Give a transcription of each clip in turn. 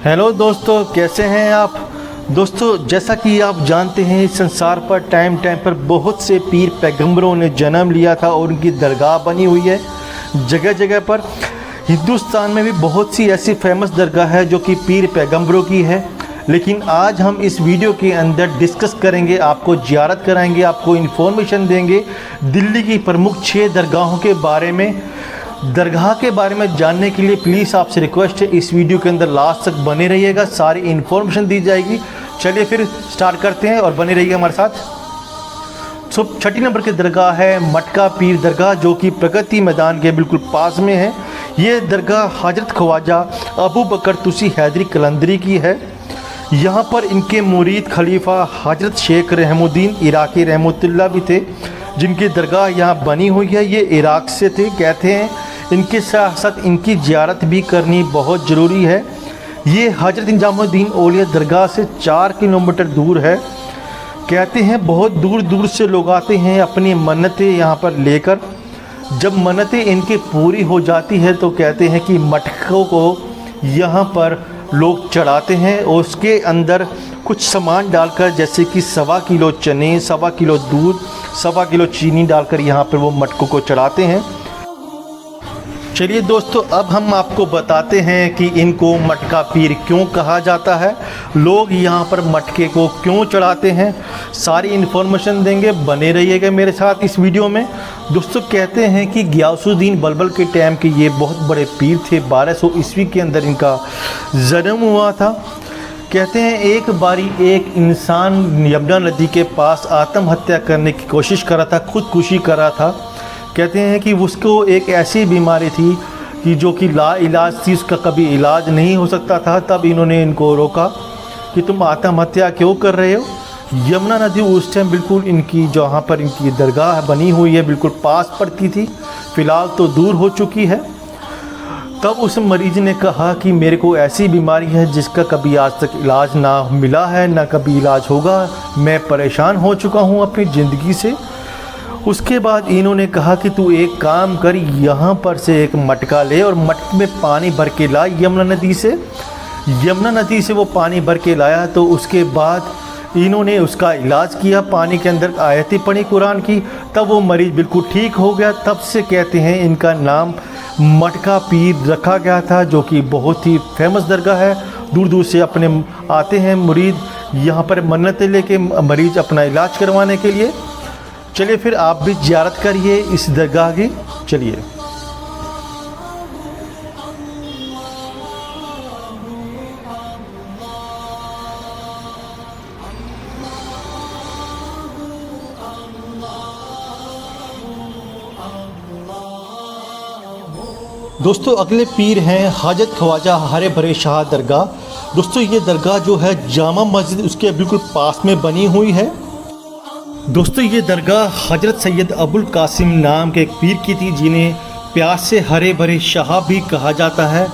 Hello दोस्तों, कैसे हैं आप। दोस्तों, जैसा कि आप जानते हैं इस संसार पर टाइम पर बहुत से पीर पैगंबरों ने जन्म लिया था और उनकी दरगाह बनी हुई है जगह जगह पर। हिंदुस्तान में भी बहुत सी ऐसी फेमस दरगाह है जो कि पीर पैगंबरों की है। लेकिन आज हम इस वीडियो के अंदर डिस्कस करेंगे, आपको ज़ियारत कराएंगे, आपको इन्फॉर्मेशन देंगे दिल्ली की प्रमुख 6 दरगाहों के बारे में। दरगाह के बारे में जानने के लिए प्लीज़ आपसे रिक्वेस्ट है इस वीडियो के अंदर लास्ट तक बने रहिएगा, सारी इन्फॉर्मेशन दी जाएगी। चलिए फिर स्टार्ट करते हैं और बने रहिए हमारे साथ। तो 6 नंबर की दरगाह है मटका पीर दरगाह, जो कि प्रगति मैदान के बिल्कुल पास में है। ये दरगाह हजरत ख्वाजा अबू बकर तुसी हैदरी कलंदरी की है। यहाँ पर इनके मुरीद खलीफा हजरत शेख रहमुद्दीन इराकी रहमतुल्लाह भी थे, जिनकी दरगाह यहाँ बनी हुई है। ये इराक से थे। कहते हैं इनके साथ साथ इनकी ज़ियारत भी करनी बहुत ज़रूरी है। ये हजरत निजामुद्दीन औलिया दरगाह से 4 किलोमीटर दूर है। कहते हैं बहुत दूर दूर से लोग आते हैं अपनी मन्नतें यहाँ पर लेकर। जब मन्नतें इनकी पूरी हो जाती है तो कहते हैं कि मटकों को यहाँ पर लोग चढ़ाते हैं और उसके अंदर कुछ सामान डालकर, जैसे कि 1.25 किलो चने, 1.25 किलो दूध, 1.25 किलो चीनी डालकर यहाँ पर वो मटकों को चढ़ाते हैं। चलिए दोस्तों, अब हम आपको बताते हैं कि इनको मटका पीर क्यों कहा जाता है, लोग यहाँ पर मटके को क्यों चढ़ाते हैं, सारी इन्फॉर्मेशन देंगे। बने रहिएगा मेरे साथ इस वीडियो में। दोस्तों, कहते हैं कि गियासुद्दीन बल्बल के टाइम के ये बहुत बड़े पीर थे। 1200 ईस्वी के अंदर इनका जन्म हुआ था। कहते हैं एक बारी एक इंसान यमुना नदी के पास आत्महत्या करने की कोशिश कर रहा था, खुदकुशी कर रहा था। कहते हैं कि उसको एक ऐसी बीमारी थी कि जो कि ला इलाज थी, उसका कभी इलाज नहीं हो सकता था। तब इन्होंने इनको रोका कि तुम आत्महत्या क्यों कर रहे हो। यमुना नदी उस टाइम बिल्कुल इनकी जहाँ पर इनकी दरगाह बनी हुई है बिल्कुल पास पड़ती थी, फ़िलहाल तो दूर हो चुकी है। तब उस मरीज़ ने कहा कि मेरे को ऐसी बीमारी है जिसका कभी आज तक इलाज ना मिला है, ना कभी इलाज होगा। मैं परेशान हो चुका हूँ अपनी ज़िंदगी से। उसके बाद इन्होंने कहा कि तू एक काम कर, यहाँ पर से एक मटका ले और मटके में पानी भर के ला यमुना नदी से। यमुना नदी से वो पानी भर के लाया तो उसके बाद इन्होंने उसका इलाज किया, पानी के अंदर आयतें पढ़ी कुरान की, तब वो मरीज़ बिल्कुल ठीक हो गया। तब से कहते हैं इनका नाम मटका पीर रखा गया था, जो कि बहुत ही फेमस दरगाह है। दूर दूर से अपने आते हैं मुरीद यहाँ पर मन्नतें लेके मरीज़ अपना इलाज करवाने के लिए। चलिए फिर आप भी ज़ियारत करिए इस दरगाह की। चलिए दोस्तों, अगले पीर हैं हजरत ख्वाजा हरे भरे शाह दरगाह। दोस्तों, ये दरगाह जो है जामा मस्जिद उसके बिल्कुल पास में बनी हुई है। दोस्तों, ये दरगाह हजरत सैयद अबुल कासिम नाम के एक पीर की थी, जिन्हें प्यार से हरे भरे शाह भी कहा जाता है।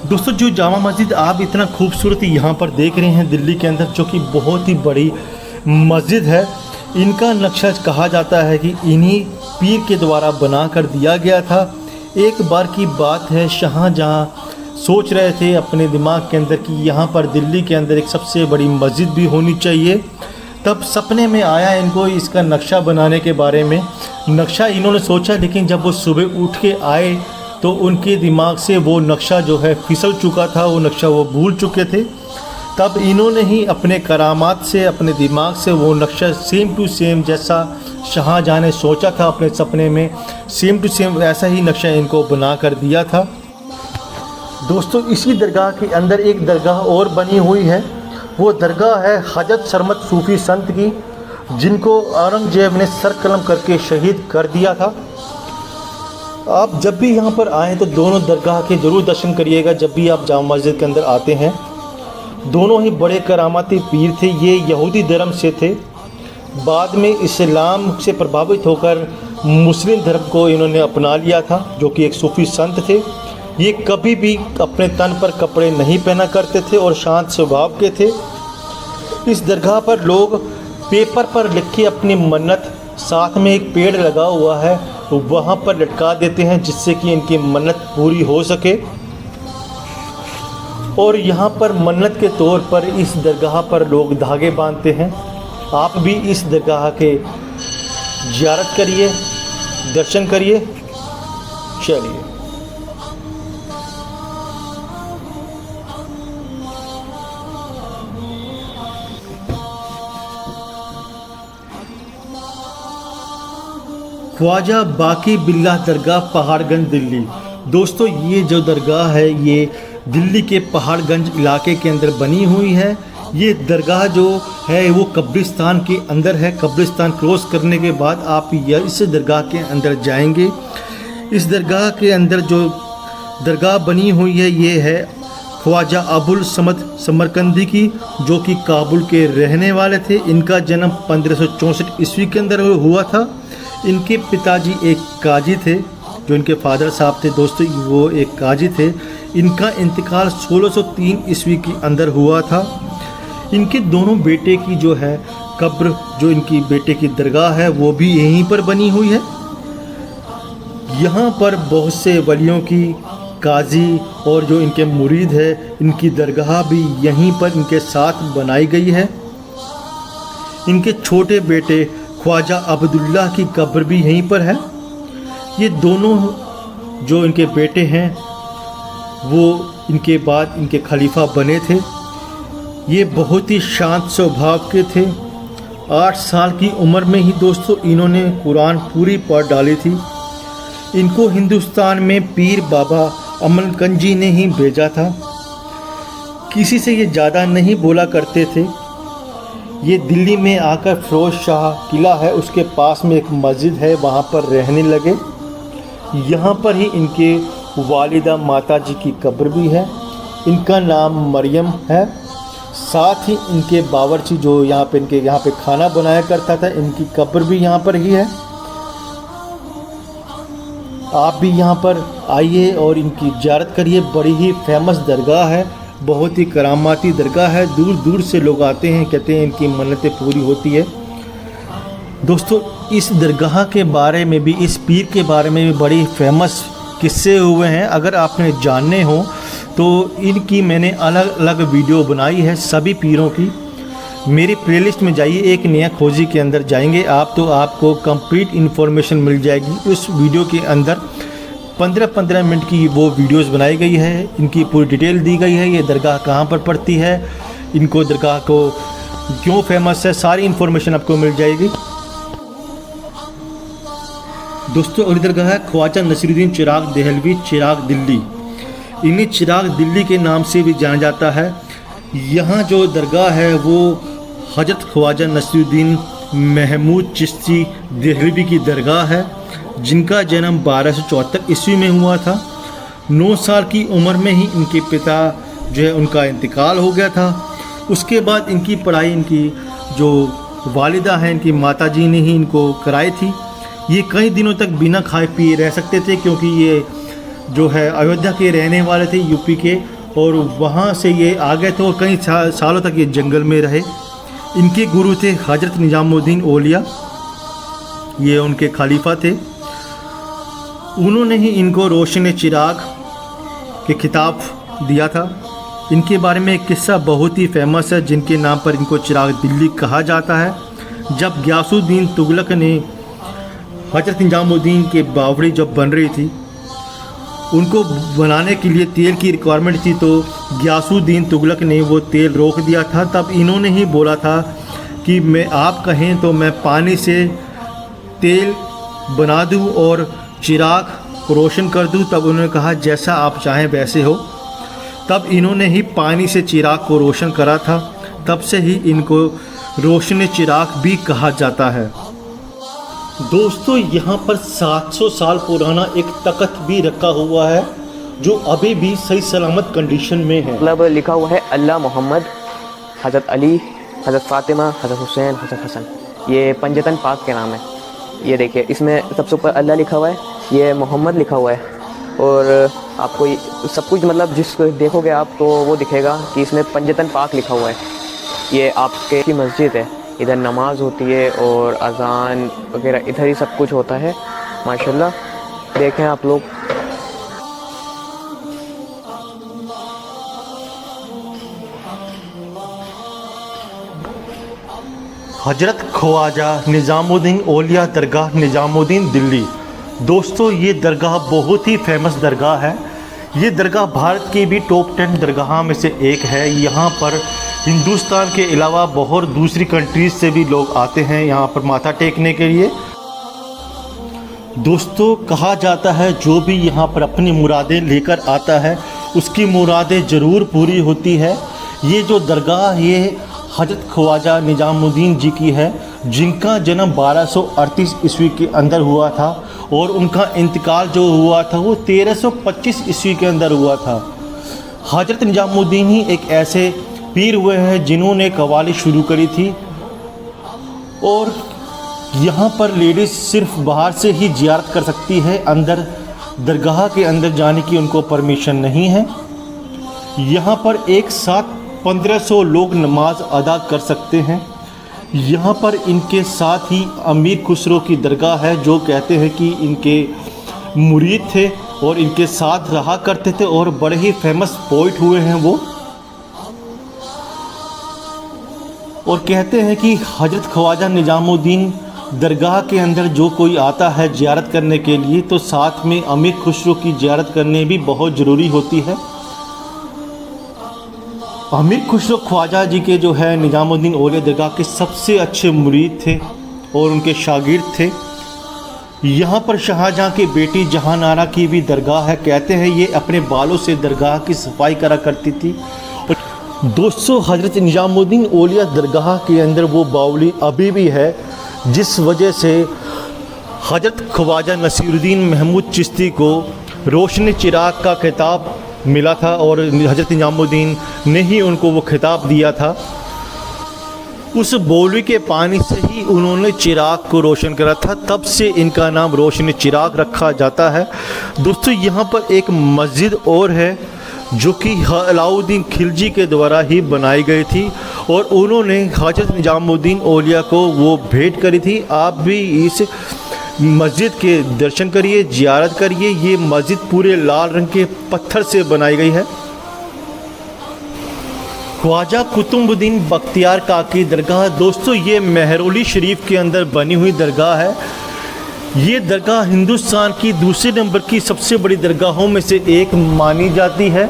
दोस्तों, जो जामा मस्जिद आप इतना खूबसूरत यहाँ पर देख रहे हैं दिल्ली के अंदर, जो कि बहुत ही बड़ी मस्जिद है, इनका नक्शा कहा जाता है कि इन्हीं पीर के द्वारा बना कर दिया गया था। एक बार की बात है, शाहजहाँ सोच रहे थे अपने दिमाग के अंदर कि यहाँ पर दिल्ली के अंदर एक सबसे बड़ी मस्जिद भी होनी चाहिए। तब सपने में आया इनको इसका नक्शा बनाने के बारे में। नक्शा इन्होंने सोचा, लेकिन जब वो सुबह उठ के आए तो उनके दिमाग से वो नक्शा जो है फिसल चुका था, वो नक्शा वो भूल चुके थे। तब इन्होंने ही अपने करामात से, अपने दिमाग से वो नक्शा सेम टू सेम जैसा शाहजहाँ ने सोचा था अपने सपने में, सेम टू सेम ऐसा ही नक्शा इनको बना कर दिया था। दोस्तों, इसी दरगाह के अंदर एक दरगाह और बनी हुई है। वो दरगाह है हजरत सरमत सूफ़ी संत की, जिनको औरंगजेब ने सर कलम करके शहीद कर दिया था। आप जब भी यहाँ पर आएँ तो दोनों दरगाह के ज़रूर दर्शन करिएगा जब भी आप जामा मस्जिद के अंदर आते हैं। दोनों ही बड़े करामाती पीर थे। ये यहूदी धर्म से थे, बाद में इस्लाम से प्रभावित होकर मुस्लिम धर्म को इन्होंने अपना लिया था, जो कि एक सूफ़ी संत थे। ये कभी भी अपने तन पर कपड़े नहीं पहना करते थे और शांत स्वभाव के थे। इस दरगाह पर लोग पेपर पर लिख के अपनी मन्नत, साथ में एक पेड़ लगा हुआ है, तो वहाँ पर लटका देते हैं जिससे कि इनकी मन्नत पूरी हो सके। और यहाँ पर मन्नत के तौर पर इस दरगाह पर लोग धागे बांधते हैं। आप भी इस दरगाह के ज़ियारत करिए, दर्शन करिए। चलिए ख्वाजा बाकी बिल्लाह दरगाह पहाड़गंज दिल्ली। दोस्तों ये जो दरगाह है ये दिल्ली के पहाड़गंज इलाके के अंदर बनी हुई है। ये दरगाह जो है वो कब्रिस्तान के अंदर है। कब्रिस्तान क्रॉस करने के बाद आप इस दरगाह के अंदर जाएंगे। इस दरगाह के अंदर जो दरगाह बनी हुई है ये है ख्वाजा अबुल समद समरकंदी की, जो कि काबुल के रहने वाले थे। इनका जन्म 1564 ईस्वी के अंदर हुआ था। इनके पिताजी एक काजी थे, जो इनके फादर साहब थे दोस्तों वो एक काजी थे। इनका इंतकाल 1603 ईस्वी के अंदर हुआ था। इनके दोनों बेटे की जो है कब्र, जो इनकी बेटे की दरगाह है वो भी यहीं पर बनी हुई है। यहाँ पर बहुत से वलियों की, काजी और जो इनके मुरीद है इनकी दरगाह भी यहीं पर इनके साथ बनाई गई है। इनके छोटे बेटे ख्वाजा अब्दुल्ला की कब्र भी यहीं पर है। ये दोनों जो इनके बेटे हैं वो इनके बाद इनके खलीफा बने थे। ये बहुत ही शांत स्वभाव के थे। 8 साल की उम्र में ही दोस्तों इन्होंने कुरान पूरी पढ़ डाली थी। इनको हिंदुस्तान में पीर बाबा अमलकंजी ने ही भेजा था। किसी से ये ज़्यादा नहीं बोला करते थे। ये दिल्ली में आकर फिरोज शाह किला है उसके पास में एक मस्जिद है, वहाँ पर रहने लगे। यहाँ पर ही इनके वालिदा माता जी की कब्र भी है। इनका नाम मरियम है। साथ ही इनके बावर्ची जो यहाँ पे खाना बनाया करता था, इनकी कब्र भी यहाँ पर ही है। आप भी यहाँ पर आइए और इनकी ज़ियारत करिए। बड़ी ही फेमस दरगाह है, बहुत ही करामाती दरगाह है। दूर दूर से लोग आते हैं, कहते हैं इनकी मन्नतें पूरी होती है। दोस्तों इस दरगाह के बारे में भी, इस पीर के बारे में भी बड़ी फेमस किस्से हुए हैं। अगर आपने जानने हो तो इनकी मैंने अलग अलग वीडियो बनाई है सभी पीरों की। मेरी प्लेलिस्ट में जाइए, एक नया खोजी के अंदर जाएंगे आप तो आपको कंप्लीट इन्फॉर्मेशन मिल जाएगी। उस वीडियो के अंदर 15-15 मिनट की वो वीडियोस बनाई गई है। इनकी पूरी डिटेल दी गई है। ये दरगाह कहाँ पर पड़ती है, इनको दरगाह को क्यों फेमस है, सारी इन्फॉर्मेशन आपको मिल जाएगी। दोस्तों अगली दरगाह है ख्वाजा नसीरुद्दीन चिराग देहलवी, चिराग दिल्ली। इन्हें चिराग दिल्ली के नाम से भी जाना जाता है। यहाँ जो दरगाह है वो हजरत ख्वाजा नसीरुद्दीन महमूद चिश्ती देहलवी की दरगाह है, जिनका जन्म 1274 ईस्वी में हुआ था। 9 साल की उम्र में ही इनके पिता जो है उनका इंतकाल हो गया था। उसके बाद इनकी पढ़ाई इनकी जो वालिदा हैं, इनकी माताजी ने ही इनको कराई थी। ये कई दिनों तक बिना खाए पिए रह सकते थे, क्योंकि ये जो है अयोध्या के रहने वाले थे, यूपी के, और वहाँ से ये आ गए थे और कई सालों तक ये जंगल में रहे। इनके गुरु थे हजरत निजामुद्दीन औलिया, ये उनके खलीफा थे। उन्होंने ही इनको रोशन चिराग के खिताब दिया था। इनके बारे में एक किस्सा बहुत ही फेमस है, जिनके नाम पर इनको चिराग दिल्ली कहा जाता है। जब गियासुद्दीन तुगलक ने हजरत निजामुद्दीन के बावड़ी जब बन रही थी, उनको बनाने के लिए तेल की रिक्वायरमेंट थी, तो गियासुद्दीन तुगलक ने वो तेल रोक दिया था। तब इन्होंने ही बोला था कि मैं आप कहें तो मैं पानी से तेल बना दूं और चिराग को रोशन कर दूं। तब उन्होंने कहा जैसा आप चाहें वैसे हो। तब इन्होंने ही पानी से चिराग को रोशन करा था। तब से ही इनको रोशन चिराग भी कहा जाता है। दोस्तों यहाँ पर 700 साल पुराना एक तख्त भी रखा हुआ है, जो अभी भी सही सलामत कंडीशन में है। मतलब लिखा हुआ है अल्लाह मोहम्मद, हज़रत अली, हज़रत फ़ातिमा, हज़रत हुसैन, हज़रत हसन। ये पंजतन पाक के नाम है। ये देखिए इसमें सबसे ऊपर अल्लाह लिखा हुआ है, ये मोहम्मद लिखा हुआ है, और आपको सब कुछ मतलब जिसको देखोगे आप तो वो दिखेगा कि इसमें पंजतन पाक लिखा हुआ है। ये आपके की मस्जिद है, इधर नमाज होती है और अज़ान वगैरह इधर ही सब कुछ होता है। माशाल्लाह देखें आप लोग। हजरत ख्वाजा निज़ामुद्दीन औलिया दरगाह निज़ामुद्दीन दिल्ली। दोस्तों ये दरगाह बहुत ही फेमस दरगाह है। ये दरगाह भारत की भी टॉप 10 दरगाह में से एक है। यहाँ पर हिंदुस्तान के अलावा बहुत दूसरी कंट्रीज से भी लोग आते हैं यहाँ पर माथा टेकने के लिए। दोस्तों कहा जाता है जो भी यहाँ पर अपनी मुरादें लेकर आता है उसकी मुरादें ज़रूर पूरी होती है। ये जो दरगाह ये हजरत ख्वाजा निज़ामुद्दीन जी की है, जिनका जन्म 1238 ईस्वी के अंदर हुआ था और उनका इंतकाल जो हुआ था वो 1325 ईस्वी के अंदर हुआ था। हजरत निज़ामुद्दीन ही एक ऐसे पीर हुए हैं जिन्होंने कव्वाली शुरू करी थी और यहाँ पर लेडीज़ सिर्फ बाहर से ही ज़ियारत कर सकती है, अंदर दरगाह के अंदर जाने की उनको परमिशन नहीं है। यहाँ पर एक साथ 1500 लोग नमाज अदा कर सकते हैं। यहाँ पर इनके साथ ही अमीर खुसरो की दरगाह है जो कहते हैं कि इनके मुरीद थे और इनके साथ रहा करते थे और बड़े ही फेमस पोइट हुए हैं वो। और कहते हैं कि हजरत ख्वाजा निज़ामुद्दीन दरगाह के अंदर जो कोई आता है ज़ियारत करने के लिए तो साथ में अमीर खुसरो की ज़ियारत करने भी बहुत ज़रूरी होती है। अमीर खुसरो ख्वाजा जी के जो है निज़ामुद्दीन औलिया दरगाह के सबसे अच्छे मुरीद थे और उनके शागिर्द थे। यहाँ पर शाहजहाँ की बेटी जहान आरा की भी दरगाह है। कहते हैं ये अपने बालों से दरगाह की सफाई करा करती थी। दोस्तों हजरत निज़ामुद्दीन औलिया दरगाह के अंदर वो बावली अभी भी है जिस वजह से हजरत ख्वाजा नसीरुद्दीन महमूद चिश्ती को रोशनी चिराग का खिताब मिला था और हजरत निज़ामुद्दीन ने ही उनको वो खिताब दिया था। उस बावली के पानी से ही उन्होंने चिराग को रोशन करा था, तब से इनका नाम रोशनी चिराग रखा जाता है। दोस्तों यहाँ पर एक मस्जिद और है जो कि अलाउद्दीन खिलजी के द्वारा ही बनाई गई थी और उन्होंने हजरत निज़ामुद्दीन औलिया को वो भेंट करी थी। आप भी इस मस्जिद के दर्शन करिए, ज़ियारत करिए। ये मस्जिद पूरे लाल रंग के पत्थर से बनाई गई है। ख्वाजा कुतुबुद्दीन बख्तियार काकी दरगाह। दोस्तों ये मेहरौली शरीफ के अंदर बनी हुई दरगाह है। ये दरगाह हिंदुस्तान की दूसरे नंबर की सबसे बड़ी दरगाहों में से एक मानी जाती है।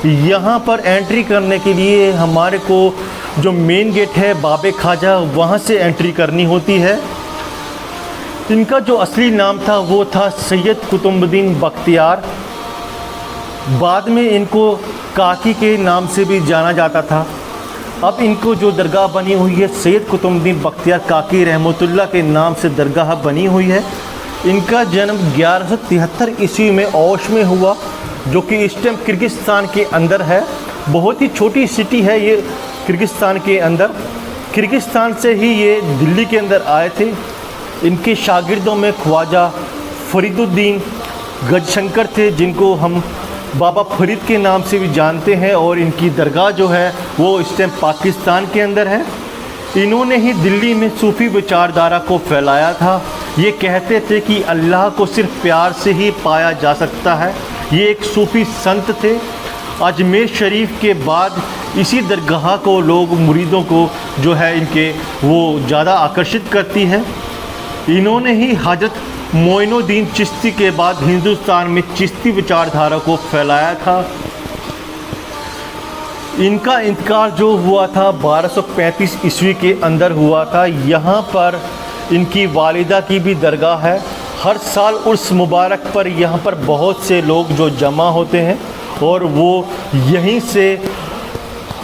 यहाँ पर एंट्री करने के लिए हमारे को जो मेन गेट है बाबे ख्वाजा वहाँ से एंट्री करनी होती है। इनका जो असली नाम था वो था सैयद कुतुबुद्दीन बख्तियार। बाद में इनको काकी के नाम से भी जाना जाता था। अब इनको जो दरगाह बनी हुई है सैयद कुतुबुद्दीन बख्तियार काकी रहमतुल्लाह के नाम से दरगाह बनी हुई है। इनका जन्म 1173 ईस्वी में औश में हुआ जो कि इस टाइम किर्गिस्तान के अंदर है। बहुत ही छोटी सिटी है ये किर्गिस्तान के अंदर। किर्गिस्तान से ही ये दिल्ली के अंदर आए थे। इनके शागिर्दों में ख्वाजा फरीदुद्दीन गजशंकर थे जिनको हम बाबा फरीद के नाम से भी जानते हैं और इनकी दरगाह जो है वो इस टाइम पाकिस्तान के अंदर है। इन्होंने ही दिल्ली में सूफ़ी विचारधारा को फैलाया था। ये कहते थे कि अल्लाह को सिर्फ प्यार से ही पाया जा सकता है। ये एक सूफ़ी संत थे। अजमेर शरीफ के बाद इसी दरगाह को लोग मुरीदों को जो है इनके वो ज़्यादा आकर्षित करती है। इन्होंने ही हजरत मोइनुद्दीन चिश्ती के बाद हिंदुस्तान में चिश्ती विचारधारा को फैलाया था। इनका इंतकाल जो हुआ था 1235 ईस्वी के अंदर हुआ था। यहाँ पर इनकी वालिदा की भी दरगाह है। हर साल उर्स मुबारक पर यहाँ पर बहुत से लोग जो जमा होते हैं और वो यहीं से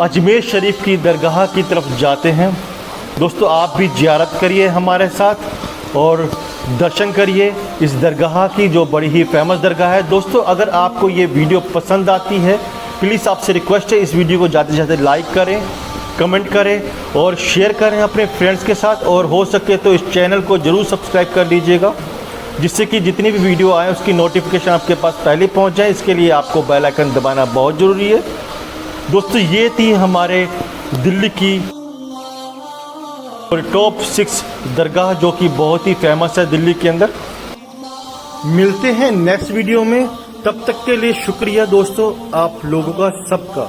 अजमेर शरीफ की दरगाह की तरफ जाते हैं। दोस्तों आप भी ज़ियारत करिए हमारे साथ और दर्शन करिए इस दरगाह की जो बड़ी ही फेमस दरगाह है। दोस्तों अगर आपको ये वीडियो पसंद आती है प्लीज़ आपसे रिक्वेस्ट है इस वीडियो को ज़्यादा से ज़्यादा लाइक करें, कमेंट करें और शेयर करें अपने फ्रेंड्स के साथ। और हो सके तो इस चैनल को ज़रूर सब्सक्राइब कर लीजिएगा जिससे कि जितनी भी वीडियो आए उसकी नोटिफिकेशन आपके पास पहले पहुंच जाए। इसके लिए आपको बेल आइकन दबाना बहुत ज़रूरी है। दोस्तों ये थी हमारे दिल्ली की टॉप 6 दरगाह जो कि बहुत ही फेमस है दिल्ली के अंदर। मिलते हैं नेक्स्ट वीडियो में, तब तक के लिए शुक्रिया दोस्तों आप लोगों का सबका।